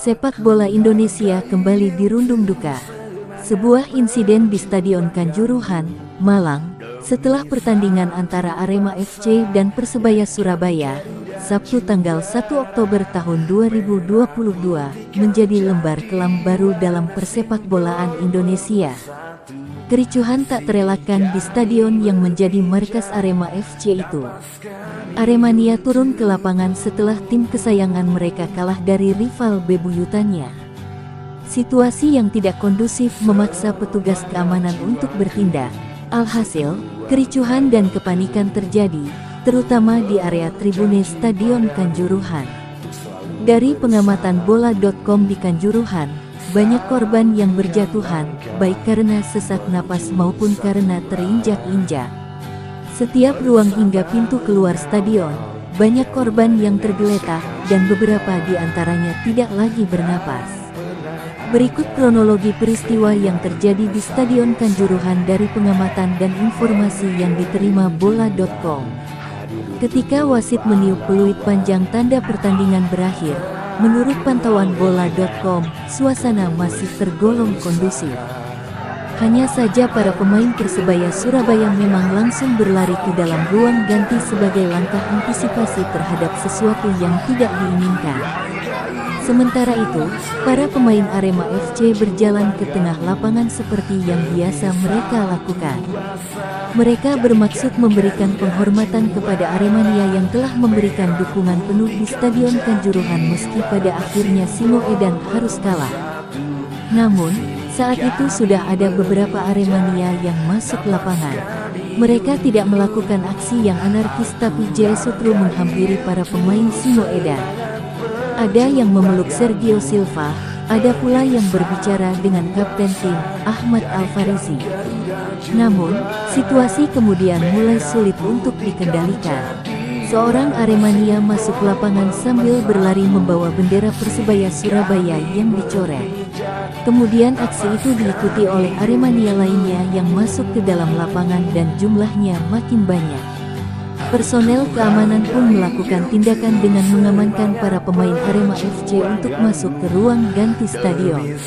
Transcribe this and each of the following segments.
Sepak bola Indonesia kembali dirundung duka. Sebuah insiden di Stadion Kanjuruhan, Malang, setelah pertandingan antara Arema FC dan Persebaya Surabaya, Sabtu tanggal 1 Oktober tahun 2022, menjadi lembar kelam baru dalam persepakbolaan Indonesia. Kericuhan tak terelakkan di stadion yang menjadi markas Arema FC itu. Aremania turun ke lapangan setelah tim kesayangan mereka kalah dari rival bebuyutannya. Situasi yang tidak kondusif memaksa petugas keamanan untuk bertindak. Alhasil, kericuhan dan kepanikan terjadi, terutama di area tribune Stadion Kanjuruhan. Dari pengamatan bola.com di Kanjuruhan, banyak korban yang berjatuhan, baik karena sesak napas maupun karena terinjak-injak. Setiap ruang hingga pintu keluar stadion, banyak korban yang tergeletak, dan beberapa di antaranya tidak lagi bernapas. Berikut kronologi peristiwa yang terjadi di Stadion Kanjuruhan dari pengamatan dan informasi yang diterima bola.com. Ketika wasit meniup peluit panjang tanda pertandingan berakhir, menurut pantauan bola.com, suasana masih tergolong kondusif. Hanya saja para pemain Persebaya Surabaya memang langsung berlari ke dalam ruang ganti sebagai langkah antisipasi terhadap sesuatu yang tidak diinginkan. Sementara itu, para pemain Arema FC berjalan ke tengah lapangan seperti yang biasa mereka lakukan. Mereka bermaksud memberikan penghormatan kepada Aremania yang telah memberikan dukungan penuh di Stadion Kanjuruhan meski pada akhirnya Simo Edan harus kalah. Namun, saat itu sudah ada beberapa Aremania yang masuk lapangan. Mereka tidak melakukan aksi yang anarkis tapi justru menghampiri para pemain Simo Edan. Ada yang memeluk Sergio Silva, ada pula yang berbicara dengan kapten tim, Ahmad Al-Farizi. Namun, situasi kemudian mulai sulit untuk dikendalikan. Seorang Aremania masuk lapangan sambil berlari membawa bendera Persebaya Surabaya yang dicoret. Kemudian aksi itu diikuti oleh Aremania lainnya yang masuk ke dalam lapangan dan jumlahnya makin banyak. Personel keamanan pun melakukan tindakan dengan mengamankan para pemain Arema FC untuk masuk ke ruang ganti stadion.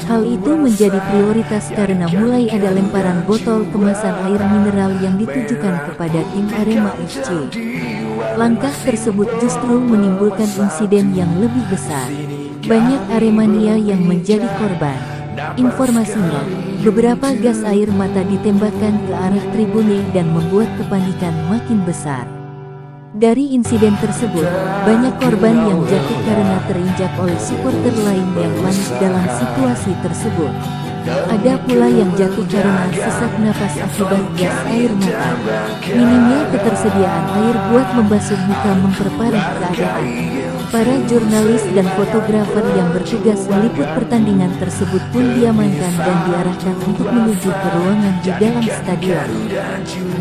Hal itu menjadi prioritas karena mulai ada lemparan botol kemasan air mineral yang ditujukan kepada tim Arema FC. Langkah tersebut justru menimbulkan insiden yang lebih besar. Banyak Aremania yang menjadi korban. Informasinya, beberapa gas air mata ditembakkan ke arah tribune dan membuat kepanikan makin besar. Dari insiden tersebut, banyak korban yang jatuh karena terinjak oleh supporter lain yang panik dalam situasi tersebut. Ada pula yang jatuh karena sesak napas akibat gas air mata. Minimnya ketersediaan air buat membasuh muka memperparah keadaan. Para jurnalis dan fotografer yang bertugas meliput pertandingan tersebut pun diamankan dan diarahkan untuk menuju ke ruangan di dalam stadion.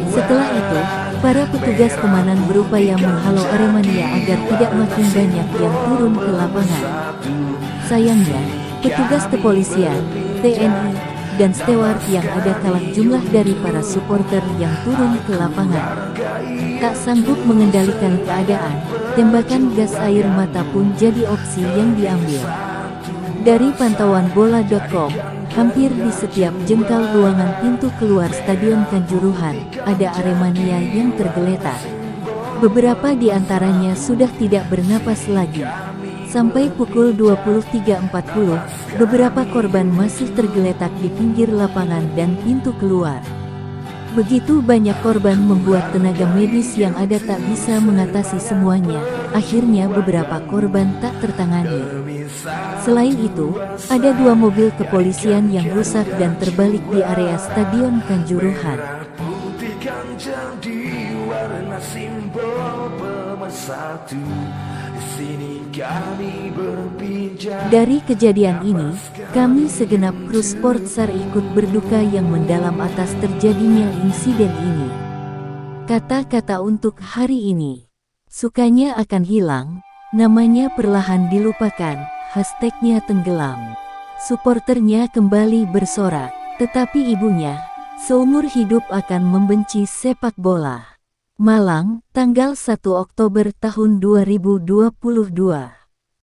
Setelah itu, para petugas keamanan berupaya menghalau Aremania agar tidak makin banyak yang turun ke lapangan. Sayangnya, petugas kepolisian, TNI, dan steward yang ada kalah jumlah dari para supporter yang turun ke lapangan. Tak sanggup mengendalikan keadaan, tembakan gas air mata pun jadi opsi yang diambil. Dari pantauan bola.com, hampir di setiap jengkal ruangan pintu keluar Stadion Kanjuruhan, ada Aremania yang tergeletak. Beberapa di antaranya sudah tidak bernapas lagi. Sampai pukul 23.40, beberapa korban masih tergeletak di pinggir lapangan dan pintu keluar. Begitu banyak korban membuat tenaga medis yang ada tak bisa mengatasi semuanya. Akhirnya beberapa korban tak tertangani. Selain itu, ada 2 mobil kepolisian yang rusak dan terbalik di area Stadion Kanjuruhan. Dari kejadian ini, kami segenap kru Sportsar ikut berduka yang mendalam atas terjadinya insiden ini. Kata-kata untuk hari ini, sukanya akan hilang, namanya perlahan dilupakan, hashtagnya tenggelam. Supporternya kembali bersorak, tetapi ibunya, seumur hidup akan membenci sepak bola. Malang, tanggal 1 Oktober tahun 2022.